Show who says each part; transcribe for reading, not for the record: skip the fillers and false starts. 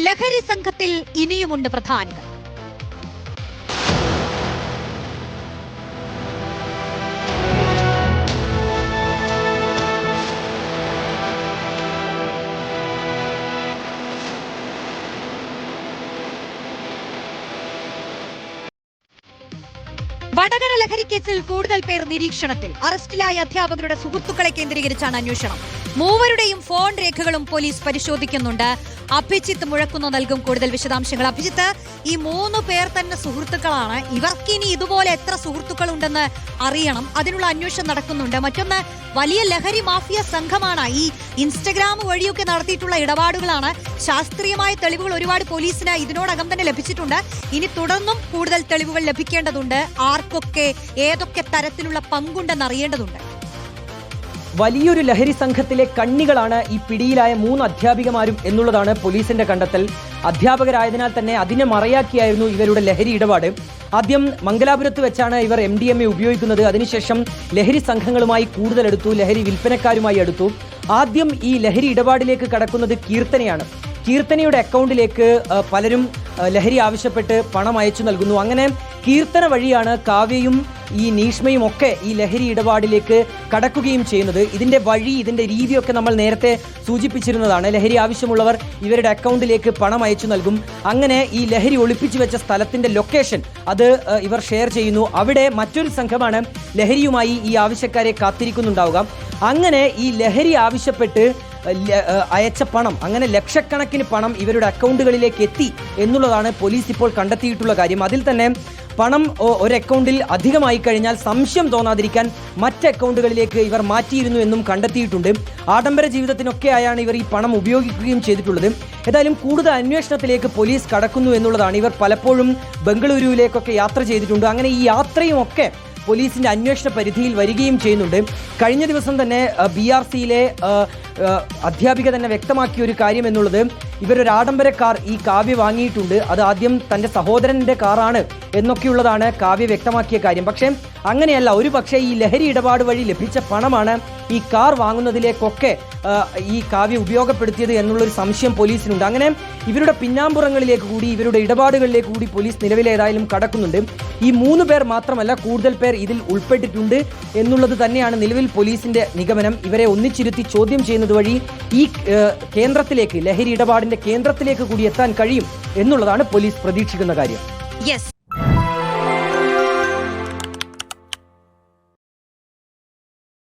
Speaker 1: ലഹരി സംഘത്തിൽ ഇനിയുമുണ്ട് പ്രധാനികൾ. വടകര ലഹരി കേസിൽ കൂടുതൽ പേർ നിരീക്ഷണത്തിൽ. അറസ്റ്റിലായ അധ്യാപകരുടെ സുഹൃത്തുക്കളെ കേന്ദ്രീകരിച്ചാണ് അന്വേഷണം. മൂവരുടെയും ഫോൺ രേഖകളും പോലീസ് പരിശോധിക്കുന്നുണ്ട്. അഭിജിത്ത് മുഴക്കുന്നു നൽകും കൂടുതൽ വിശദാംശങ്ങൾ. അഭിജിത്ത്, ഈ 3 പേർ തന്നെ സുഹൃത്തുക്കളാണ്. ഇവർക്കിനി ഇതുപോലെ എത്ര സുഹൃത്തുക്കളുണ്ടെന്ന് അറിയണം. അതിനുള്ള അന്വേഷണം നടക്കുന്നുണ്ട്. മറ്റൊന്ന്, വലിയ ലഹരി മാഫിയ സംഘമാണ്. ഈ ഇൻസ്റ്റഗ്രാം വഴിയൊക്കെ നടത്തിയിട്ടുള്ള ഇടപാടുകളാണ്. ശാസ്ത്രീയമായ തെളിവുകൾ ഒരുപാട് പോലീസിന് ഇതിനോടകം തന്നെ ലഭിച്ചിട്ടുണ്ട്. ഇനി തുടർന്നും കൂടുതൽ തെളിവുകൾ ലഭിക്കേണ്ടതുണ്ട്. ആർക്കൊക്കെ ഏതൊക്കെ തരത്തിലുള്ള പങ്കുണ്ടെന്ന് അറിയേണ്ടതുണ്ട്.
Speaker 2: വലിയൊരു ലഹരി സംഘത്തിലെ കണ്ണികളാണ് ഈ പിടിയിലായ 3 അധ്യാപികമാരും എന്നുള്ളതാണ് പോലീസിന്റെ കണ്ടെത്തൽ. അധ്യാപകരായതിനാൽ തന്നെ അതിനെ മറയാക്കിയായിരുന്നു ഇവരുടെ ലഹരി ഇടപാട്. ആദ്യം മംഗലാപുരത്ത് വെച്ചാണ് ഇവർ MDMA ഉപയോഗിക്കുന്നത്. അതിനുശേഷം ലഹരി സംഘങ്ങളുമായി കൂടുതൽ എടുത്തു, ലഹരി വിൽപ്പനക്കാരുമായി എടുത്തു. ആദ്യം ഈ ലഹരി ഇടപാടിലേക്ക് കടക്കുന്നത് കീർത്തനയാണ്. കീർത്തനയുടെ അക്കൗണ്ടിലേക്ക് പലരും ലഹരി ആവശ്യപ്പെട്ട് പണം അയച്ചു നൽകുന്നു. അങ്ങനെ കീർത്തന വഴിയാണ് കാവ്യയും ഈ നീഷ്മയും ഒക്കെ ഈ ലഹരി ഇടപാടിലേക്ക് കടക്കുകയും ചെയ്യുന്നത്. ഇതിന്റെ വഴി, ഇതിന്റെ രീതിയൊക്കെ നമ്മൾ നേരത്തെ സൂചിപ്പിച്ചിരുന്നതാണ്. ലഹരി ആവശ്യമുള്ളവർ ഇവരുടെ അക്കൗണ്ടിലേക്ക് പണം അയച്ചു നൽകും. അങ്ങനെ ഈ ലഹരി ഒളിപ്പിച്ചു വെച്ച സ്ഥലത്തിന്റെ ലൊക്കേഷൻ അത് ഇവർ ഷെയർ ചെയ്യുന്നു. അവിടെ മറ്റൊരു സംഘമാണ് ലഹരിയുമായി ഈ ആവശ്യക്കാരെ കാത്തിരിക്കുന്നുണ്ടാവുക. അങ്ങനെ ഈ ലഹരി ആവശ്യപ്പെട്ട് അയച്ച പണം, അങ്ങനെ ലക്ഷക്കണക്കിന് പണം ഇവരുടെ അക്കൗണ്ടുകളിലേക്ക് എത്തി എന്നുള്ളതാണ് പോലീസ് ഇപ്പോൾ കണ്ടെത്തിയിട്ടുള്ള കാര്യം. അതിൽ തന്നെ പണം ഒരു അക്കൗണ്ടിൽ അധികമായി കഴിഞ്ഞാൽ സംശയം തോന്നാതിരിക്കാൻ മറ്റ് അക്കൗണ്ടുകളിലേക്ക് ഇവർ മാറ്റിയിരുന്നു എന്നും കണ്ടെത്തിയിട്ടുണ്ട്. ആഡംബര ജീവിതത്തിനൊക്കെയായാണ് ഇവർ ഈ പണം ഉപയോഗിക്കുകയും ചെയ്തിട്ടുള്ളത്. ഏതായാലും കൂടുതൽ അന്വേഷണത്തിലേക്ക് പോലീസ് കടക്കുന്നു എന്നുള്ളതാണ്. ഇവർ പലപ്പോഴും ബംഗളൂരുവിലേക്കൊക്കെ യാത്ര ചെയ്തിട്ടുണ്ട്. അങ്ങനെ ഈ യാത്രയും ഒക്കെ പോലീസിന്റെ അന്വേഷണ പരിധിയിൽ വരികയും ചെയ്യുന്നുണ്ട്. കഴിഞ്ഞ ദിവസം തന്നെ BRCയിലെ അധ്യാപിക തന്നെ വ്യക്തമാക്കിയ ഒരു കാര്യം എന്നുള്ളത്, ഇവരൊരു ആഡംബര കാർ ഈ കാവ്യ വാങ്ങിയിട്ടുണ്ട്. അത് ആദ്യം തൻ്റെ സഹോദരൻ്റെ കാറാണ് എന്നൊക്കെയുള്ളതാണ് കാവ്യ വ്യക്തമാക്കിയ കാര്യം. പക്ഷേ അങ്ങനെയല്ല. ഒരു പക്ഷേ ഈ ലഹരി ഇടപാട് വഴി ലഭിച്ച പണമാണ് ഈ കാർ വാങ്ങുന്നതിലേക്കൊക്കെ ഈ കാവ്യ ഉപയോഗപ്പെടുത്തിയത് എന്നുള്ളൊരു സംശയം പോലീസിനുണ്ട്. അങ്ങനെ ഇവരുടെ പിന്നാമ്പുറങ്ങളിലേക്ക് കൂടി, ഇവരുടെ ഇടപാടുകളിലേക്ക് കൂടി പോലീസ് നിലവിലേതായാലും കടക്കുന്നുണ്ട്. ഈ 3 പേർ മാത്രമല്ല, കൂടുതൽ പേർ ഇതിൽ ഉൾപ്പെട്ടിട്ടുണ്ട് എന്നുള്ളത് തന്നെയാണ് നിലവിൽ പോലീസിന്റെ നിഗമനം. ഇവരെ ഒന്നിച്ചിരുത്തി ചോദ്യം ചെയ്യുന്നത് വഴി ഈ കേന്ദ്രത്തിലേക്ക്, ലഹരി ഇടപാടിന്റെ കേന്ദ്രത്തിലേക്ക് കൂടി എത്താൻ കഴിയും എന്നുള്ളതാണ് പോലീസ് പ്രതീക്ഷിക്കുന്ന കാര്യം.
Speaker 1: യെസ്.